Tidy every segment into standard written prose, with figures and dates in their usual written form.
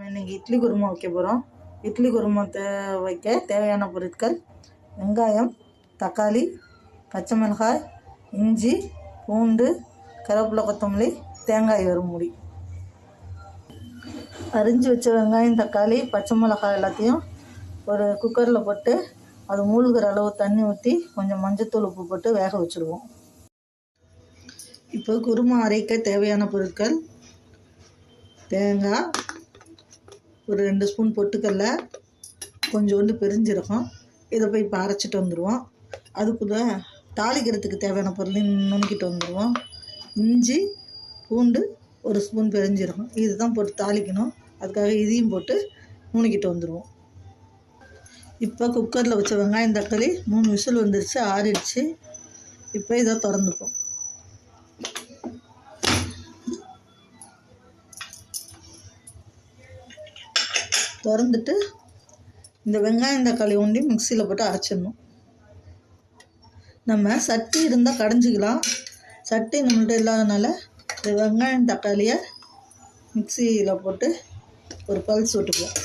இன்றைக்கி இட்லி குருமா வைக்க போகிறோம். இட்லி குருமா வைக்க தேவையான பொருட்கள்: வெங்காயம், தக்காளி, பச்சை மிளகாய், இஞ்சி, பூண்டு, கருவேப்பிலை, கொத்தமல்லி, தேங்காய் ஒரு மூடி. அரிஞ்சு வச்ச வெங்காயம், தக்காளி, பச்சை மிளகாய் எல்லாத்தையும் ஒரு குக்கரில் போட்டு அது மூழ்கிற அளவு தண்ணி ஊற்றி கொஞ்சம் மஞ்சத்தூள், உப்பு போட்டு வேக வச்சுருவோம். இப்போ குருமா அரைக்க தேவையான பொருட்கள்: தேங்காய், ஒரு 2 ஸ்பூன் பொட்டுக்கடலை, கொஞ்சோண்டு பெருஞ்சீரகம். இதை போய் இப்போ அரைச்சிட்டு வந்துடுவோம். அதுக்குள்ளே தாளிக்கிறதுக்கு தேவையான பொருள் நுணுக்கிட்டு வந்துடுவோம். இஞ்சி, பூண்டு, 1 ஸ்பூன் பெருஞ்சீரகம், இதுதான் போட்டு தாளிக்கணும். அதுக்காக இதையும் போட்டு நுணுக்கிட்டு வந்துடுவோம். இப்போ குக்கரில் வச்ச வெங்காயம், தக்காளி 3 விசில் வந்துடுச்சு, ஆறிடுச்சு. இப்போ இதை திறந்துப்போம். திறந்துட்டு இந்த வெங்காயம், தக்காளி ஒண்டி மிக்சியில் போட்டு அரைச்சிடணும். நம்ம சட்டி இருந்தால் கடைஞ்சிக்கலாம். சட்டி நம்மள்ட்ட இல்லாதனால இந்த வெங்காயம், தக்காளியை மிக்சியில் போட்டு ஒரு பல்ஸ் விட்டுக்குவோம்.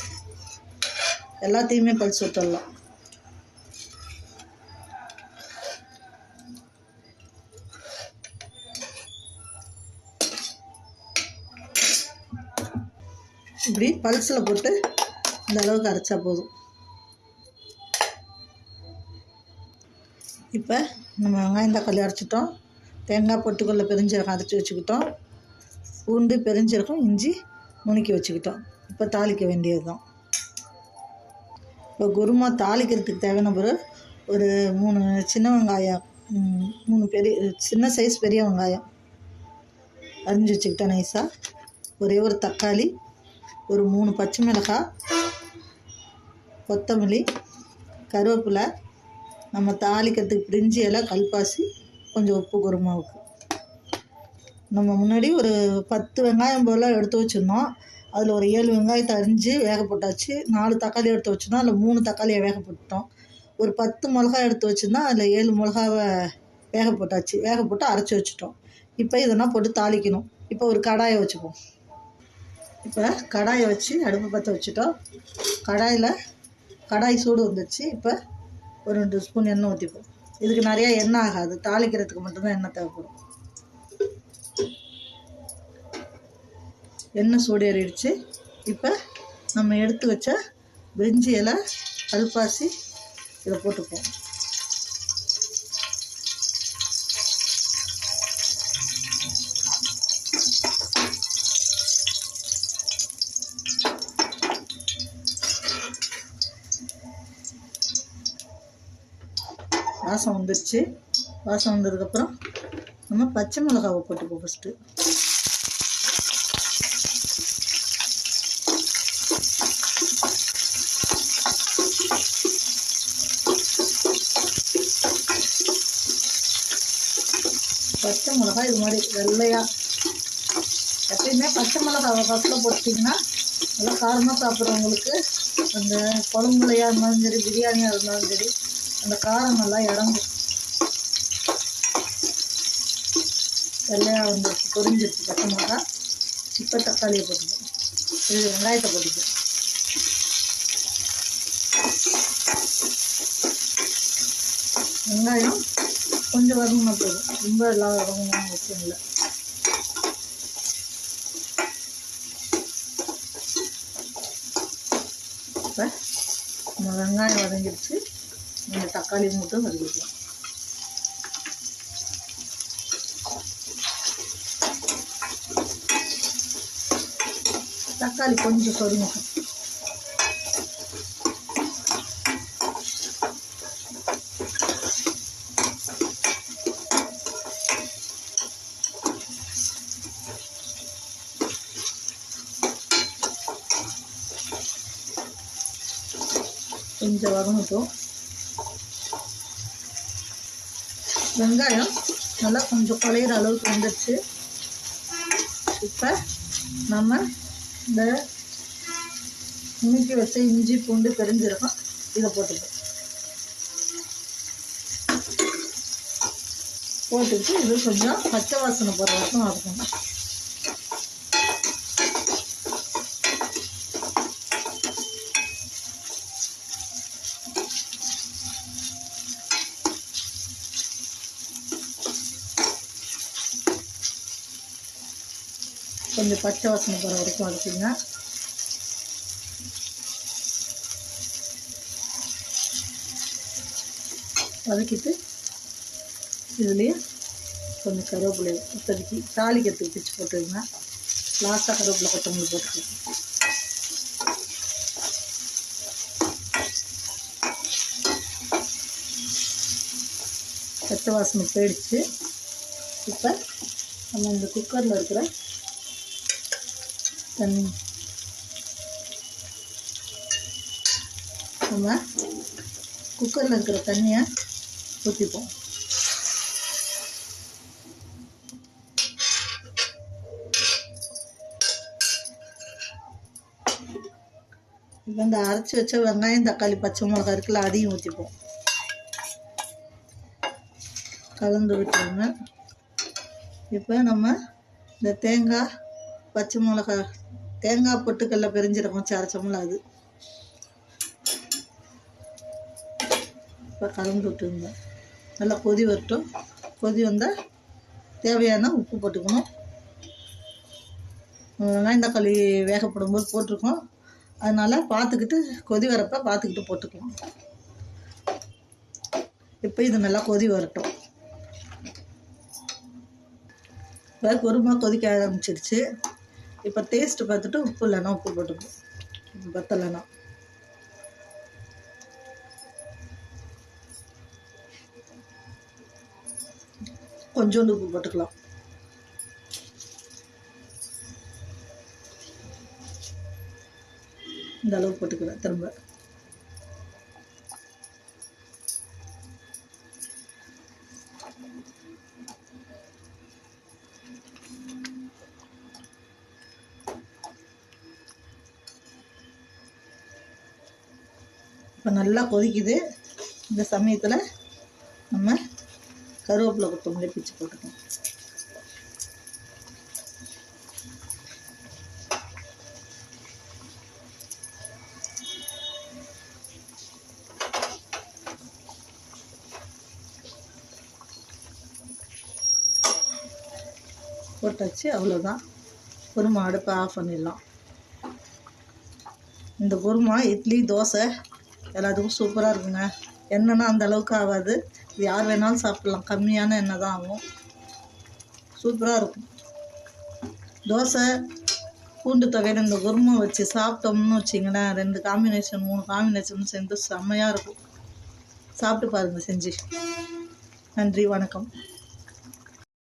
எல்லாத்தையுமே பல்ஸ் விட்டுடலாம். இப்படி பல்ஸில் போட்டு இந்த அளவுக்கு அரைச்சா போதும். இப்போ நம்ம வெங்காயம், தக்காளி அரைச்சிட்டோம். தேங்காய், பொட்டுக்கடலை, பெருஞ்சீரகம் அரைச்சி வச்சுக்கிட்டோம். பூண்டு, பெருஞ்சீரகம், இஞ்சி நுணுக்கி வச்சுக்கிட்டோம். இப்போ தாளிக்க வேண்டியது தான். இப்போ குருமா தாளிக்கிறதுக்கு தேவையான பொருள்: ஒரு 3 சின்ன வெங்காயம், 3 பெரிய சின்ன சைஸ் பெரிய வெங்காயம் அரிஞ்சு வச்சுக்கிட்டோம் நைஸாக. ஒரே ஒரு தக்காளி, ஒரு 3 பச்சை மிளகாய், கொத்தமல்லி, கருவேப்பிலை, நம்ம தாளிக்கிறதுக்கு பிரிஞ்சி இலை, கல்பாசி, கொஞ்சம் உப்பு குருமாவுக்கு. நம்ம முன்னாடி ஒரு 10 வெங்காயம் போல் எடுத்து வச்சுருந்தோம். அதில் ஒரு 7 வெங்காயத்தை அரிஞ்சு வேக போட்டாச்சு. 4 தக்காளி எடுத்து வச்சுருந்தோம், அதில் 3 தக்காளியை வேக போட்டோம். ஒரு 10 மிளகாய் எடுத்து வச்சுருந்தோம், அதில் 7 மிளகாவை வேக போட்டாச்சு. வேக போட்டு அரைச்சி வச்சுட்டோம். இப்போ இதெல்லாம் போட்டு தாளிக்கணும். இப்போ ஒரு கடாயை வச்சுப்போம். இப்போ கடாயை வச்சு அடுப்பு பற்ற வச்சுட்டோம். கடாய் சூடு வந்துடுச்சு. இப்போ ஒரு 2 ஸ்பூன் எண்ணெய் ஊற்றிப்போம். இதுக்கு நிறையா எண்ணெய் ஆகாது, தாளிக்கிறதுக்கு மட்டும்தான் எண்ணெய் தேவைப்படும். எண்ணெய் சூடு ஏறிடுச்சு. இப்போ நம்ம எடுத்து வச்ச பிரிஞ்சி இலை, கல்பாசி இதை போட்டுப்போம். வாசம் வந்துடுச்சு. வாசம் வந்ததுக்கப்புறம் நம்ம பச்சை மிளகாவை போட்டுப்போம். ஃபஸ்ட்டு பச்சை மிளகாய் இது மாதிரி வெள்ளையாக, எப்பயுமே பச்சை மிளகாவை ஃபஸ்ட்டில் போட்டிங்கன்னா நல்லா காரமாக சாப்பிட்றவங்களுக்கு அந்த குழம்புலையாக இருந்தாலும் சரி, பிரியாணியாக இருந்தாலும் சரி, அந்த காரம் நல்லா இறங்கும். வெள்ளையாக வந்துடுச்சு, பொரிஞ்சிருச்சு பச்சை மிளகா. இப்போ தக்காளியை போட்டுப்போம். இது வெங்காயத்தை போட்டுப்போம். வெங்காயம் கொஞ்சம் வதங்கினா போதும், ரொம்ப எல்லாம் வதங்கணும் அவசியம் இல்லை. இப்போ நம்ம வெங்காயம் வதங்கிடுச்சு. இந்த தக்காளி மட்டும் வதக்கிக்கலாம். தக்காளி கொஞ்சம் சொருங்கட்டும். கொஞ்சம் வதங்கட்டும். வெங்காயம் நல்லா கொஞ்சம் குழையிற அளவுக்கு வந்துடுச்சு. இப்போ நம்ம இந்த நுணுக்கி வச்ச இஞ்சி, பூண்டு, பெருஞ்சீரகம் இதை போட்டுப்போம். போட்டுட்டு இது கொஞ்சம் பச்சை வாசனை போகிற வரைக்கும் வதக்கணும். கொஞ்சம் பச்சை வாசனை போகிற வரைக்கும் வதக்குங்க. வதக்கிட்டு இதுலேயே கொஞ்சம் கருவேப்பிலை இப்போதைக்கு தாளிக்கிறதுக்கு பிச்சு போட்டுருங்க. லாஸ்ட்டாக கருவேப்பிலை கொத்தமல்லி போட்டுக்கலாம். பச்சை வாசனை போயிடுச்சு. இப்போ நம்ம இந்த குக்கரில் இருக்கிற தண்ணி தண்ணியை ஊற்றிப்போம். இப்போ இந்த அரைச்சி வச்ச வெங்காயம் தக்காளி பச்சை மிளகா இருக்குல்ல, அதையும் ஊற்றிப்போம். கலந்து விட்டுருங்க. இப்போ நம்ம இந்த தேங்காய் பச்சை மிளகா தேங்காய் பொட்டுக்கல்ல பெருஞ்சீரகம் வச்சு அரைச்சோம்ல அது இப்போ கலந்து விட்டுருங்க. நல்லா கொதி வரட்டும். கொதி வந்தால் தேவையான உப்பு போட்டுக்கணும். வெங்காயம் தக்காளி வேகப்படும்போது போட்டிருக்கோம், அதனால் பார்த்துக்கிட்டு கொதி வரப்போ பார்த்துக்கிட்டு போட்டுக்கலாம். இப்போ இது நல்லா கொதி வரட்டும். இப்போ குருமா கொதிக்க ஆரம்பிச்சிடுச்சு. இப்போ டேஸ்ட்டு பார்த்துட்டு உப்பு இல்லைன்னா உப்பு போட்டுக்கணும், பத்தலைன்னா. கொஞ்சோண்டு உப்பு போட்டுக்கலாம். இந்த அளவு போட்டுக்கிறேன். திரும்ப இப்போ நல்லா கொதிக்குது. இந்த சமயத்தில் நம்ம கருவேப்பிலை கொத்தமல்லி பிச்சு போட்டுக்கணும். போட்டாச்சு, அவ்வளோதான். குருமா அடுப்பை ஆஃப் பண்ணிடலாம். இந்த குருமா இட்லி தோசை எல்லாத்துக்கும் சூப்பராக இருக்குங்க. எண்ணெய்னா அந்த அளவுக்கு ஆகாது. இது யார் வேணாலும் சாப்பிட்லாம், கம்மியான எண்ணெய் தான் ஆகும். சூப்பராக இருக்கும். தோசை பூண்டு தொகையில் இந்த குருமா வச்சு சாப்பிட்டோம்னு வச்சிங்களேன், 2 காம்பினேஷன் 3 காம்பினேஷன் சேர்ந்து செம்மையாக இருக்கும். சாப்பிட்டு பாருங்கள் செஞ்சு. நன்றி, வணக்கம்.